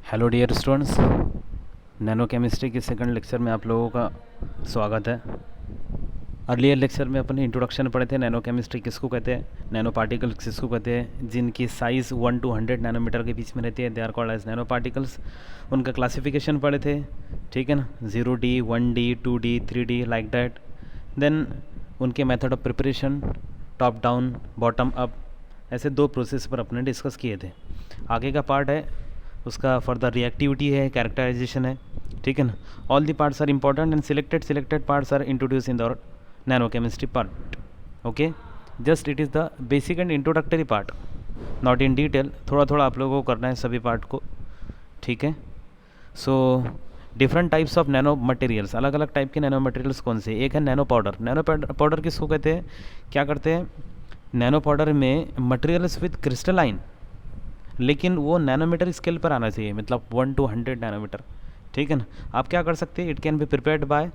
Hello dear students, nano chemistry के second lecture में आप लोगों का स्वागत है। अर्लियर लेक्चर में अपने इंट्रोडक्शन पढ़े थे। नैनो केमिस्ट्री किसको कहते हैं, नैनो पार्टिकल्स किसको कहते हैं, जिनकी साइज़ 1 to 100 नैनोमीटर के बीच में रहती है, they are called as nano particles. उनका क्लासिफिकेशन पढ़े थे, ठीक है ना, 0D 1D 2D 3D like that. Then उनके method of preparation, top down bottom up, ऐसे दो प्रोसेस पर अपने डिस्कस किए थे। आगे का पार्ट है उसका फर्दर रिएक्टिविटी है, कैरेक्टराइजेशन है, ठीक है ना। All the parts are important and selected parts are introduce in the nano chemistry part. Okay, just it is the basic and introductory part, not in detail. थोड़ा थोड़ा आप लोगों को करना है सभी पार्ट को, ठीक है। So different types of nano materials, अलग अलग टाइप के नैनो मटेरियल्स कौन से। एक है नैनो पाउडर। नैनो पाउडर किसको कहते हैं, क्या करते हैं, नैनो पाउडर में मटेरियल्स विद क्रिस्टलाइन, लेकिन वो नैनोमीटर स्केल पर आना चाहिए, मतलब 1 to 100 नैनोमीटर, ठीक है ना। आप क्या कर सकते हैं, it can be prepared by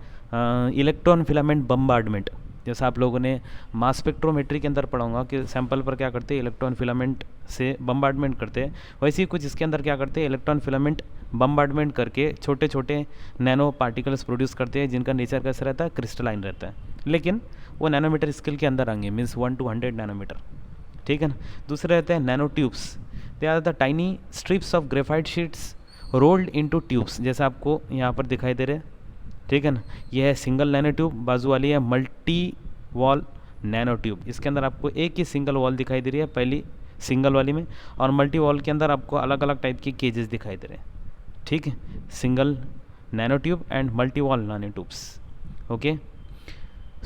electron filament bombardment. जैसा आप लोगों ने मास स्पेक्ट्रोमेट्री के अंदर पढ़ा होगा कि सैंपल पर क्या करते हैं, इलेक्ट्रॉन फिलामेंट से बम्बार्डमेंट करते हैं, वैसे ही कुछ इसके अंदर क्या करते हैं, इलेक्ट्रॉन फिलामेंट बम्बार्डमेंट करके छोटे छोटे नैनो पार्टिकल्स प्रोड्यूस करते हैं, जिनका नेचर कैसा रहता है, क्रिस्टलाइन रहता है, लेकिन वो नैनोमीटर स्केल के अंदर आएंगे, मीन्स 1 to 100 नैनोमीटर, ठीक है ना। दूसरे रहते हैं nano tubes. They are the tiny strips of graphite sheets rolled into tubes, जैसा आपको यहाँ पर दिखाई दे रहे हैं, ठीक है ना। यह है सिंगल नैनो ट्यूब, बाजू वाली है मल्टी वॉल नैनो ट्यूब। इसके अंदर आपको एक ही सिंगल वॉल दिखाई दे रही है पहली सिंगल वाली में, और मल्टी वॉल के अंदर आपको अलग अलग टाइप के केजेस दिखाई दे रहे हैं, ठीक है। Single nano tube and multi wall nano tubes. Okay,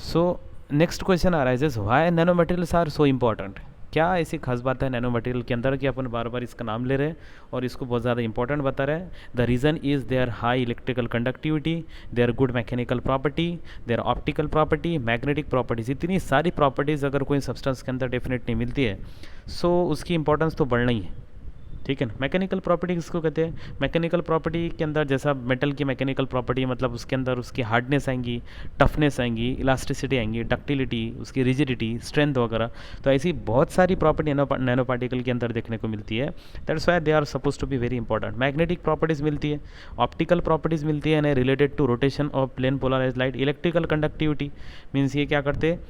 so next question arises, why nano materials are so important. क्या ऐसी खास बात है नैनो मटेरियल के अंदर कि अपन बार बार इसका नाम ले रहे हैं और इसको बहुत ज़्यादा इंपॉर्टेंट बता रहे हैं। The reason is their high electrical conductivity, their good mechanical property, their optical property, magnetic properties. इतनी सारी प्रॉपर्टीज़ अगर कोई सब्सटेंस के अंदर डेफिनेटली मिलती है, सो उसकी इंपॉर्टेंस तो बढ़ना ही है, ठीक है ना। मैकेनिकल प्रॉपर्टी किसको कहते हैं, मैकेनिकल प्रॉपर्टी के अंदर जैसा मेटल की मैकेनिकल प्रॉपर्टी, मतलब उसके अंदर उसकी हार्डनेस आएंगी, टफनेस आएंगी, इलास्टिसिटी आएंगी, डक्टिलिटी, उसकी रिजिडिटी, स्ट्रेंथ वगैरह। तो ऐसी बहुत सारी प्रॉपर्टी नैनो पार्टिकल के अंदर देखने को मिलती है। That's why they are suppose to be very important. Magnetic properties मिलती है, ऑप्टिकल प्रॉपर्टीज़ मिलती है, related to rotation of plane polarise light. Electrical conductivity means ये क्या करते हैं,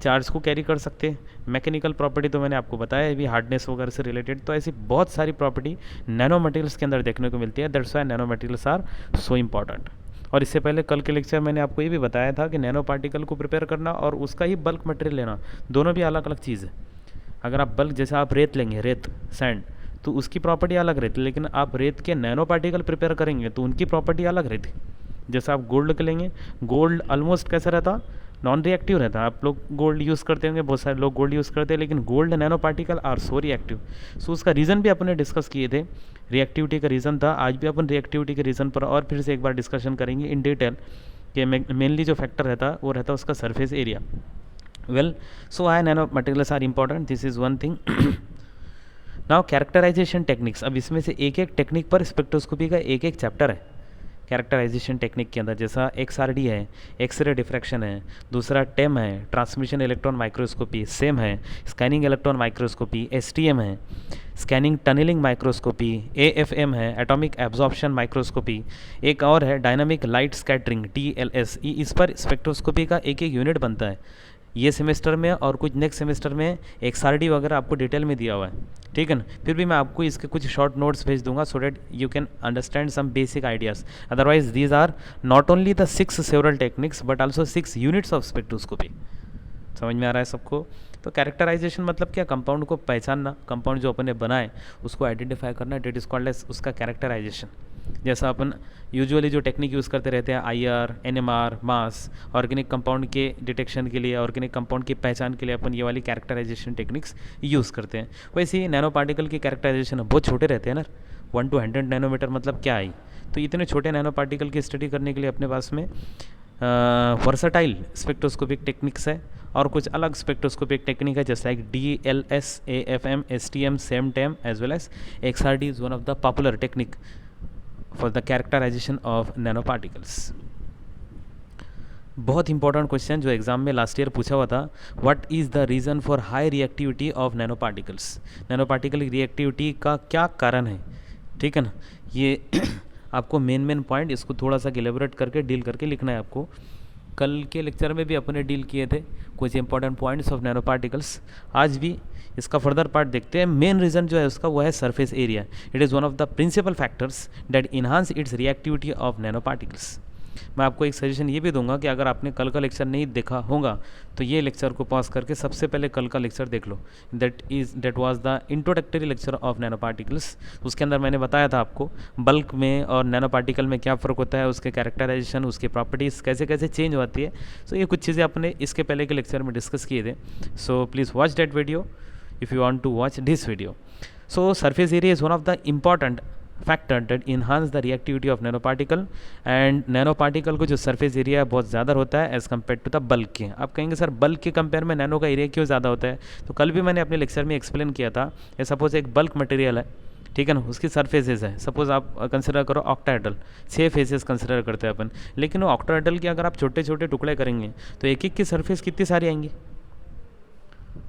चार्ज को कैरी कर सकते हैं। मैकेनिकल प्रॉपर्टी तो मैंने आपको बताया अभी, हार्डनेस वगैरह से रिलेटेड। तो ऐसी बहुत सारी प्रॉपर्टी नैनो मटेरियल्स के अंदर देखने को मिलती है। That's why nano materials are so important. और इससे पहले कल के लेक्चर मैंने आपको ये भी बताया था कि नैनो पार्टिकल को प्रिपेयर करना और उसका ही बल्क मटेरियल लेना, दोनों भी अलग अलग चीज़ है। अगर आप बल्क, जैसे आप रेत लेंगे, रेत सैंड, तो उसकी प्रॉपर्टी अलग रहती है, लेकिन आप रेत के नैनो पार्टिकल प्रिपेयर करेंगे तो उनकी प्रॉपर्टी अलग रहती है। जैसे आप गोल्ड के लेंगे, गोल्ड ऑलमोस्ट कैसा रहता, नॉन रिएक्टिव रहता है। आप लोग गोल्ड यूज़ करते होंगे, बहुत सारे लोग गोल्ड यूज़ करते हैं, लेकिन gold nano particle are so reactive. So उसका रीज़न भी अपने डिस्कस किए थे, रिएक्टिविटी का रीज़न था। आज भी अपन रिएक्टिविटी के रीज़न पर और फिर से एक बार डिस्कशन करेंगे इन डिटेल, कि मेनली जो फैक्टर रहता है वो रहता है उसका surface area. Well, so I nano materials are important, this is one thing. Now characterisation techniques, अब इसमें से एक एक टेक्निक पर स्पेक्ट्रोस्कोपी का एक एक चैप्टर है कैरेक्टराइजेशन टेक्निक के अंदर। जैसा XRD है, एक्सरे डिफ्रैक्शन है, दूसरा टेम है, ट्रांसमिशन इलेक्ट्रॉन माइक्रोस्कोपी, सेम है, स्कैनिंग इलेक्ट्रॉन माइक्रोस्कोपी, STM है, स्कैनिंग टनलिंग माइक्रोस्कोपी, AFM है, एटॉमिक एब्जॉर्प्शन माइक्रोस्कोपी, एक और है डायनामिक लाइट स्कैटरिंग, TLS। इस पर स्पेक्ट्रोस्कोपी का एक एक यूनिट बनता है ये सेमेस्टर में, और कुछ नेक्स्ट सेमेस्टर में XRD वगैरह आपको डिटेल में दिया हुआ है, ठीक है ना। फिर भी मैं आपको इसके कुछ शॉर्ट नोट्स भेज दूंगा, so that you can understand some basic ideas. Otherwise these are not only the 6 several techniques but also 6 units of spectroscopy. समझ में आ रहा है सबको। तो कैरेक्टराइजेशन मतलब क्या, कंपाउंड को पहचानना, कंपाउंड जो अपन ने बनाए उसको आइडेंटिफाई करना, डेट इज कॉल्ड एज उसका कैरेक्टराइजेशन। जैसा अपन यूजुअली जो टेक्निक यूज़ करते रहते हैं, IR, NMR, मास, ऑर्गेनिक कंपाउंड के डिटेक्शन के लिए, ऑर्गेनिक कंपाउंड की पहचान के लिए अपन ये वाली कैरेक्टराइजेशन टेक्निक्स यूज़ करते हैं। वैसे ही नैनो पार्टिकल की कैरेक्टराइजेशन बहुत छोटे रहते हैं ना, 1 to 100 नैनोमीटर, मतलब क्या आई। तो इतने छोटे नैनो पार्टिकल की स्टडी करने के लिए अपने पास में वर्सटाइल स्पेक्ट्रोस्कोपिक टेक्निक्स है, और कुछ अलग स्पेक्ट्रोस्कोपिक टेक्निक है, जैसे like DLS, AFM, STM, SEM TEM as well as XRD is one of the popular technique for the characterisation of nano particles. बहुत इंपॉर्टेंट क्वेश्चन जो एग्जाम में लास्ट ईयर पूछा हुआ था, what is the reason for high reactivity of nano particles. Nano particle की reactivity का क्या कारण है, ठीक है ना। ये आपको मेन पॉइंट इसको थोड़ा सा एलेबोरेट करके डील करके लिखना है आपको। कल के लेक्चर में भी अपने डील किए थे कुछ important points of nano particles. आज भी इसका फर्दर पार्ट देखते हैं। मेन रीज़न जो है उसका वो है surface area. It is one of the principal factors that enhance its reactivity of nano particles. मैं आपको एक सजेशन ये भी दूंगा कि अगर आपने कल का लेक्चर नहीं देखा होगा तो ये लेक्चर को पॉज करके सबसे पहले कल का लेक्चर देख लो। That was the introductory lecture of nano particles. उसके अंदर मैंने बताया था आपको बल्क में और नैनो पार्टिकल में क्या फ़र्क होता है, उसके कैरेक्टराइजेशन, उसकी प्रॉपर्टीज़ कैसे कैसे चेंज होती है। सो ये कुछ चीज़ें अपने इसके पहले के लेक्चर में डिस्कस किए थे। So please watch that video if you want to watch this video. So surface area is one of the important factor that enhance the reactivity of nano particle. And nano particle को जो surface area बहुत ज़्यादा होता है as compare to the bulk के। आप कहेंगे sir bulk के कंपेयर में नैनो का एरिया क्यों ज़्यादा होता है? तो कल भी मैंने अपने लेक्चर में एक्सप्लेन किया था। ये सपोज एक बल्क मटेरियल है, ठीक है ना, उसकी सरफेसेस है। सपोज आप कंसिडर करो ऑक्टाहेड्रल, 6 फेसेस कंसिडर करते हैं अपन। लेकिन वो ऑक्टाहेड्रल के अगर आप छोटे छोटे टुकड़े करेंगे तो एक एक की सरफेस कितनी सारी आएंगी?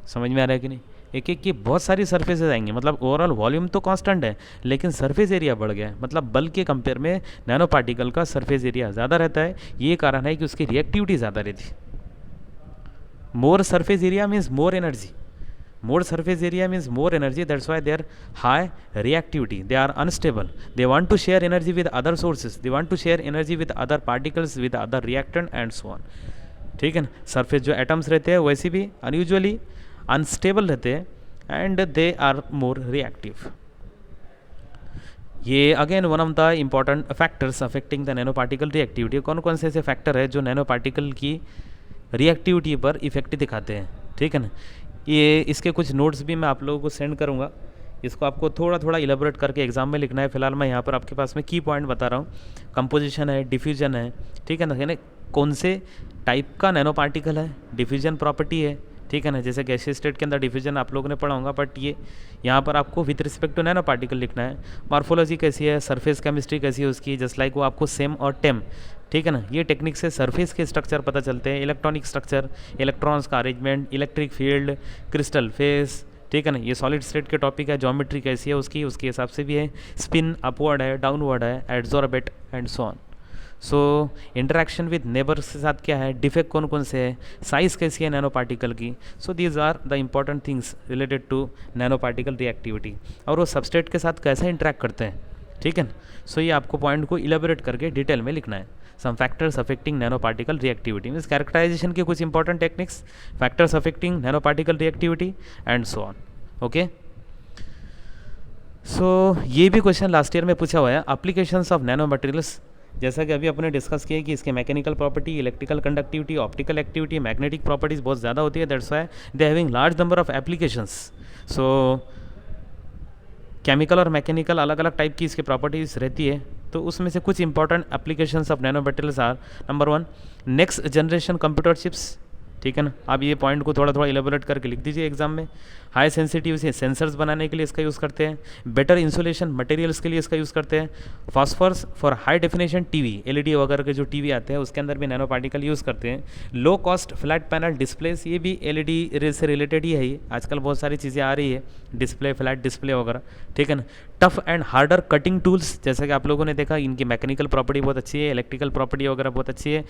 समझ में आ रहा है कि नहीं? एक एक की बहुत सारी सरफेसेस आएंगी। मतलब ओवरऑल वॉल्यूम तो कांस्टेंट है लेकिन सरफेस एरिया बढ़ गया है। मतलब बल्क के कंपेयर में नैनो पार्टिकल का सरफेस एरिया ज़्यादा रहता है। ये कारण है कि उसकी रिएक्टिविटी ज़्यादा रहती है। More surface area means more energy. More surface area means more energy. That's why they are high reactivity. They are unstable. They want to share energy with other sources. They want to share energy with other particles, with other reactant and so on. ठीक है ना। Surface जो atoms रहते हैं वैसे भी unusually unstable रहते हैं and they are more reactive. ये again one of the important factors affecting the nano particle reactivity. कौन कौन से ऐसे फैक्टर है जो नैनो पार्टिकल की रिएक्टिविटी पर इफेक्ट दिखाते हैं? ठीक है ना। ये इसके कुछ नोट्स भी मैं आप लोगों को सेंड करूँगा। इसको आपको थोड़ा थोड़ा इलेबोरेट करके एग्जाम में लिखना है। फिलहाल मैं यहाँ पर आपके पास में की पॉइंट बता रहा हूँ। कंपोजिशन है, डिफ्यूजन है, ठीक है ना, यानी कौन से टाइप का नैनो पार्टिकल है, डिफ्यूजन प्रॉपर्टी है, ठीक है ना। जैसे गैसीय स्टेट के अंदर डिफ्यूजन आप लोगों ने पढ़ा होगा, बट ये यहाँ पर आपको with respect to nano particle लिखना है। मॉर्फोलॉजी कैसी है, सरफेस केमिस्ट्री कैसी है उसकी, जस्ट लाइक वो आपको सेम और टेम, ठीक है ना। ये टेक्निक से सरफेस के स्ट्रक्चर पता चलते हैं, इलेक्ट्रॉनिक स्ट्रक्चर, इलेक्ट्रॉन्स का arrangement, electric field, crystal face, ठीक है ना। ये सॉलिड स्टेट के टॉपिक है। ज्योमेट्री कैसी है उसकी, उसके हिसाब से भी है। स्पिन अपवर्ड है, डाउनवर्ड है, adsorbate and so on. So interaction with neighbours के साथ क्या है, डिफेक्ट कौन कौन से है, साइज़ कैसी है नैनो पार्टिकल की। So these are the important things related to nano particle reactivity. और वो सबस्ट्रेट के साथ कैसे इंटरेक्ट करते हैं, ठीक है ना। सो ये आपको पॉइंट को इलेबोरेट करके डिटेल में लिखना है। Some factors affecting nano particle reactivity means characterization के कुछ important techniques, factors affecting nano particle reactivity and so on. Okay, so ये भी क्वेश्चन लास्ट ईयर में पूछा हुआ है। एप्लीकेशंस ऑफ नैनो मटेरियल्स, जैसा कि अभी अपने डिस्कस किया कि इसके mechanical property, electrical conductivity, optical activity, magnetic properties बहुत ज़्यादा होती है। That's why they having large number of applications. So chemical और मैकेनिकल अलग अलग टाइप की इसकी प्रॉपर्टीज़ रहती है। तो उसमें से कुछ important applications of nano materials are, number 1 next generation computer chips, ठीक है ना। आप ये पॉइंट को थोड़ा थोड़ा इलेबोरेट करके लिख दीजिए एग्जाम में। हाई सेंसिटिविटी सेंसर्स बनाने के लिए इसका यूज़ करते हैं। बेटर इंसुलेशन मटेरियल्स के लिए इसका यूज़ करते हैं। Phosphorus for high definition TV, LED वगैरह के जो टीवी आते हैं उसके अंदर भी नैनो पार्टिकल यूज़ करते हैं। Low cost flat panel displace, ये भी एलईडी से रिलेटेड ही है। ये आजकल बहुत सारी चीज़ें आ रही है, डिस्प्ले, फ्लैट डिस्प्ले वगैरह, ठीक है ना। Tough and harder cutting tools, जैसा कि आप लोगों ने देखा इनकी मैकेनिकल प्रॉपर्टी बहुत अच्छी है, इलेक्ट्रिकल प्रॉपर्टी वगैरह बहुत अच्छी है,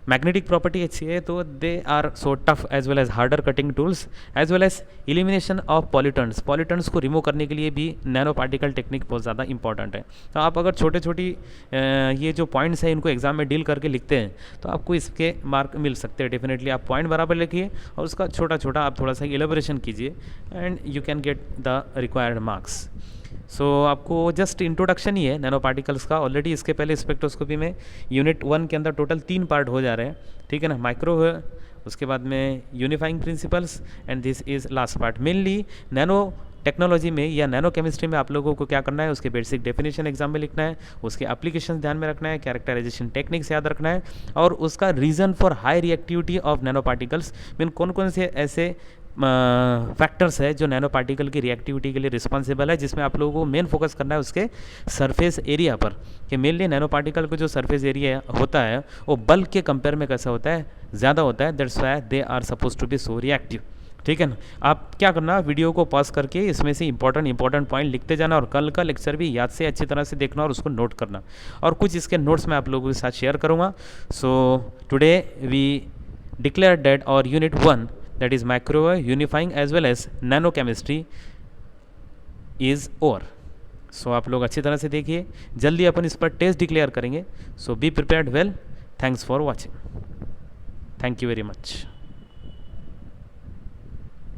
मैग्नेटिक प्रॉपर्टी अच्छी है। तो they are so tough as well as harder cutting tools as well as elimination of pollutants. Pollutants को रिमूव करने के लिए भी नैनो पार्टिकल टेक्निक बहुत ज़्यादा इंपॉर्टेंट है। तो आप अगर छोटे छोटी ये जो पॉइंट्स हैं इनको एग्जाम में डील करके लिखते हैं तो आपको इसके मार्क मिल सकते हैं। डेफिनेटली आप पॉइंट बराबर लिखिए और उसका छोटा छोटा आप थोड़ा सा एलेबोरेशन कीजिए and you can get the required marks. So आपको जस्ट इंट्रोडक्शन ही है नैनो पार्टिकल्स का। ऑलरेडी इसके पहले स्पेक्ट्रोस्कोपी में यूनिट 1 के अंदर टोटल 3 पार्ट हो जा रहे हैं, ठीक है ना। माइक्रो है, उसके बाद में unifying principles and this is last part. Mainly nano technology में या नैनो केमिस्ट्री में आप लोगों को क्या करना है, उसके बेसिक डेफिनेशन एग्जाम में लिखना है, उसके एप्लीकेशन ध्यान में रखना है, कैरेक्टराइजेशन टेक्निक्स याद रखना है और उसका reason for high reactivity of nano particles mean कौन कौन से ऐसे फैक्टर्स है जो नैनो पार्टिकल की रिएक्टिविटी के लिए रिस्पॉन्सिबल है, जिसमें आप लोगों को मेन फोकस करना है उसके सरफेस एरिया पर कि मेनली नैनो पार्टिकल को जो सरफेस एरिया होता है वो बल्क के कंपेयर में कैसा होता है, ज़्यादा होता है। That's why they are suppose to be so reactive, ठीक है ना। आप क्या करना, वीडियो को पॉज करके इसमें से इंपॉर्टेंट पॉइंट लिखते जाना और कल का लेक्चर भी याद से अच्छी तरह से देखना और उसको नोट करना, और कुछ इसके नोट्स मैं आप लोगों के साथ शेयर करूँगा। So today we declare date और unit 1 that is microwave unifying as well as nano chemistry is over. So आप लोग अच्छी तरह से देखिए, जल्दी अपन इस पर टेस्ट डिक्लेयर करेंगे। So be prepared well. Thanks for watching. Thank you very much.